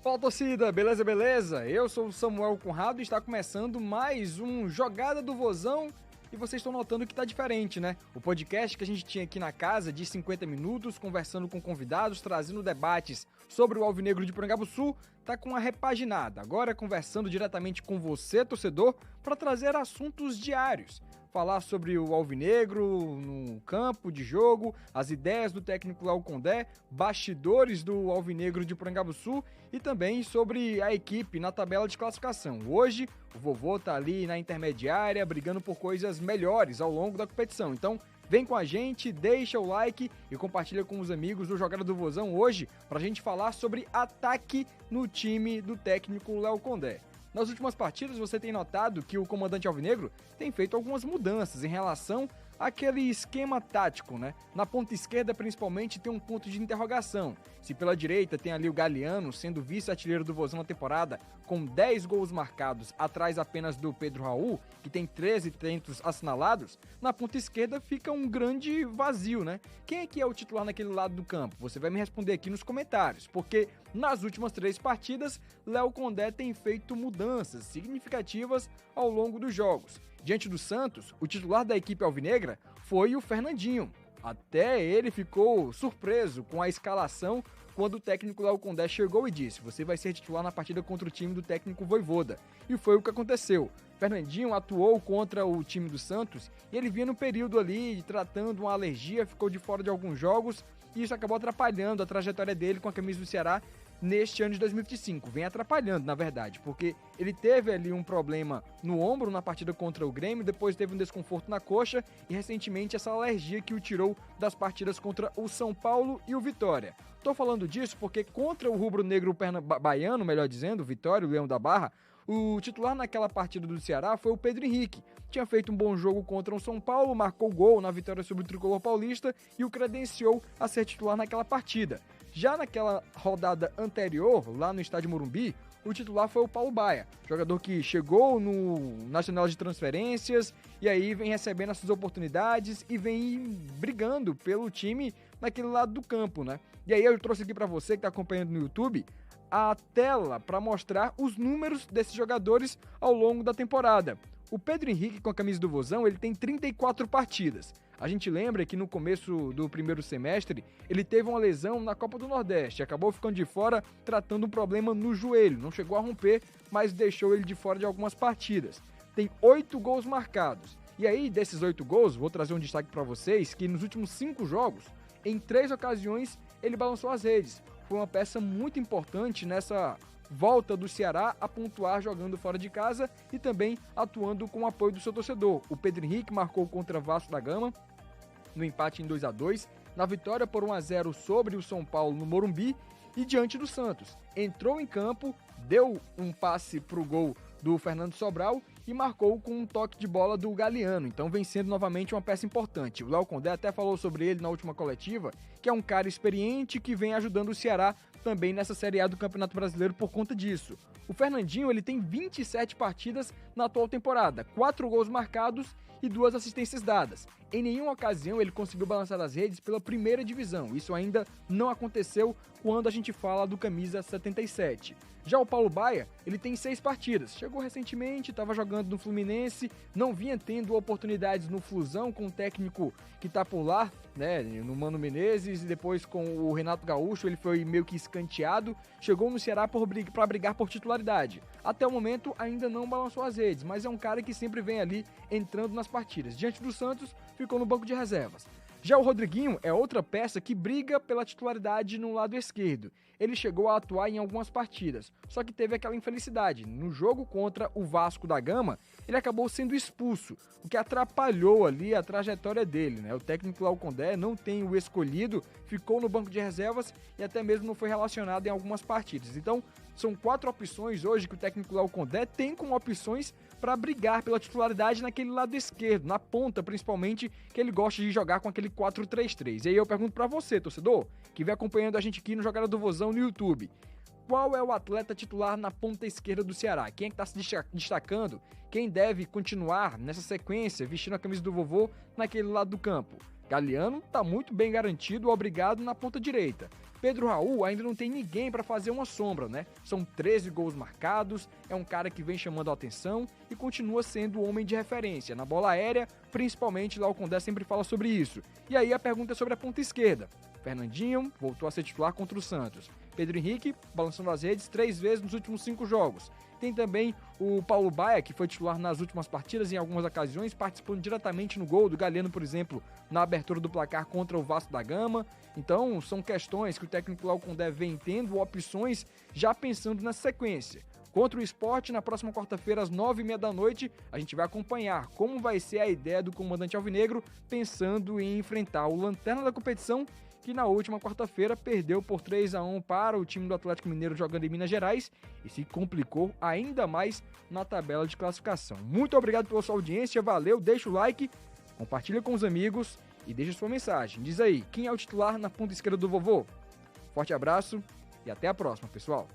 Fala, torcida, beleza, beleza? Eu sou o Samuel Conrado e está começando mais um Jogada do Vozão. E vocês estão notando que tá diferente, né? O podcast que a gente tinha aqui na casa de 50 minutos, conversando com convidados, trazendo debates sobre o Alvinegro de Porangabuçu, tá com uma repaginada. Agora conversando diretamente com você, torcedor, para trazer assuntos diários. Falar sobre o Alvinegro no campo de jogo, as ideias do técnico Léo Condé, bastidores do Alvinegro de Porangabuçu e também sobre a equipe na tabela de classificação. Hoje, o vovô tá ali na intermediária, brigando por coisas melhores ao longo da competição. Então, vem com a gente, deixa o like e compartilha com os amigos do Jogada do Vozão hoje pra gente falar sobre ataque no time do técnico Léo Condé. Nas últimas partidas, você tem notado que o comandante Alvinegro tem feito algumas mudanças em relação àquele esquema tático, né? Na ponta esquerda, principalmente, tem um ponto de interrogação. Se pela direita tem ali o Galeano, sendo vice-artilheiro do Vozão na temporada, com 10 gols marcados, atrás apenas do Pedro Raul, que tem 13 tentos assinalados, na ponta esquerda fica um grande vazio, né? Quem é que é o titular naquele lado do campo? Você vai me responder aqui nos comentários, porque nas últimas 3 partidas, Léo Condé tem feito mudanças significativas ao longo dos jogos. Diante do Santos, o titular da equipe alvinegra foi o Fernandinho. Até ele ficou surpreso com a escalação quando o técnico Léo Condé chegou e disse: você vai ser titular na partida contra o time do técnico Vojvoda. E foi o que aconteceu. Fernandinho atuou contra o time do Santos e ele vinha no período ali tratando uma alergia, ficou de fora de alguns jogos e isso acabou atrapalhando a trajetória dele com a camisa do Ceará neste ano de 2025, vem atrapalhando na verdade, porque ele teve ali um problema no ombro na partida contra o Grêmio, depois teve um desconforto na coxa e recentemente essa alergia que o tirou das partidas contra o São Paulo e o Vitória. Tô falando disso porque contra o rubro-negro baiano, melhor dizendo, Vitória, o Leão da Barra, o titular naquela partida do Ceará foi o Pedro Henrique. Tinha feito um bom jogo contra o São Paulo, marcou gol na vitória sobre o Tricolor Paulista e o credenciou a ser titular naquela partida. Já naquela rodada anterior, lá no estádio Morumbi, o titular foi o Paulo Baia, jogador que chegou na janela de transferências e aí vem recebendo essas oportunidades e vem brigando pelo time naquele lado do campo, né? E aí eu trouxe aqui pra você que tá acompanhando no YouTube a tela para mostrar os números desses jogadores ao longo da temporada. O Pedro Henrique, com a camisa do Vozão, ele tem 34 partidas. A gente lembra que no começo do primeiro semestre, ele teve uma lesão na Copa do Nordeste, acabou ficando de fora tratando um problema no joelho. Não chegou a romper, mas deixou ele de fora de algumas partidas. Tem 8 gols marcados. E aí, desses 8 gols, vou trazer um destaque para vocês, que nos últimos 5 jogos, em 3 ocasiões, ele balançou as redes. Foi uma peça muito importante nessa volta do Ceará a pontuar jogando fora de casa e também atuando com o apoio do seu torcedor. O Pedro Henrique marcou contra Vasco da Gama no empate em 2-2, na vitória por 1-0 sobre o São Paulo no Morumbi e diante do Santos. Entrou em campo, deu um passe para o gol do Fernando Sobral e marcou com um toque de bola do Galeano, então vem sendo novamente uma peça importante. O Léo Condé até falou sobre ele na última coletiva, que é um cara experiente que vem ajudando o Ceará também nessa Série A do Campeonato Brasileiro por conta disso. O Fernandinho ele tem 27 partidas na atual temporada, 4 gols marcados e 2 assistências dadas. Em nenhuma ocasião ele conseguiu balançar as redes pela primeira divisão, isso ainda não aconteceu quando a gente fala do camisa 77. Já o Paulo Baia, ele tem 6 partidas, chegou recentemente, estava jogando no Fluminense, não vinha tendo oportunidades no Flusão com o técnico que está por lá, né, no Mano Menezes, e depois com o Renato Gaúcho ele foi meio que escanteado, chegou no Ceará para brigar por titularidade. Até o momento ainda não balançou as redes, mas é um cara que sempre vem ali entrando nas partidas. Diante do Santos, ficou no banco de reservas. Já o Rodriguinho é outra peça que briga pela titularidade no lado esquerdo. Ele chegou a atuar em algumas partidas, só que teve aquela infelicidade. No jogo contra o Vasco da Gama, ele acabou sendo expulso, o que atrapalhou ali a trajetória dele, né? O técnico Léo Condé não tem o escolhido, ficou no banco de reservas e até mesmo não foi relacionado em algumas partidas. Então, são 4 opções hoje que o técnico Léo Condé tem como opções para brigar pela titularidade naquele lado esquerdo, na ponta principalmente, que ele gosta de jogar com aquele 4-3-3. E aí eu pergunto para você, torcedor, que vem acompanhando a gente aqui no Jogada do Vozão no YouTube. Qual é o atleta titular na ponta esquerda do Ceará? Quem é que está se destacando? Quem deve continuar nessa sequência, vestindo a camisa do vovô naquele lado do campo? Galeano está muito bem garantido, obrigado na ponta direita. Pedro Raul ainda não tem ninguém para fazer uma sombra, né? São 13 gols marcados, é um cara que vem chamando a atenção e continua sendo o homem de referência na bola aérea, principalmente lá o Condé sempre fala sobre isso. E aí a pergunta é sobre a ponta esquerda. Fernandinho voltou a ser titular contra o Santos. Pedro Henrique balançando as redes 3 vezes nos últimos 5 jogos. Tem também o Paulo Baia, que foi titular nas últimas partidas em algumas ocasiões, participando diretamente no gol do Galeno, por exemplo, na abertura do placar contra o Vasco da Gama. Então, são questões que o técnico Léo Condé vem tendo, opções, já pensando na sequência. Contra o Sport, na próxima quarta-feira, às 9h30 da noite, a gente vai acompanhar como vai ser a ideia do comandante alvinegro, pensando em enfrentar o lanterna da competição, que na última quarta-feira perdeu por 3-1 para o time do Atlético Mineiro jogando em Minas Gerais e se complicou ainda mais na tabela de classificação. Muito obrigado pela sua audiência, valeu, deixa o like, compartilha com os amigos e deixa sua mensagem. Diz aí, quem é o titular na ponta esquerda do vovô? Forte abraço e até a próxima, pessoal.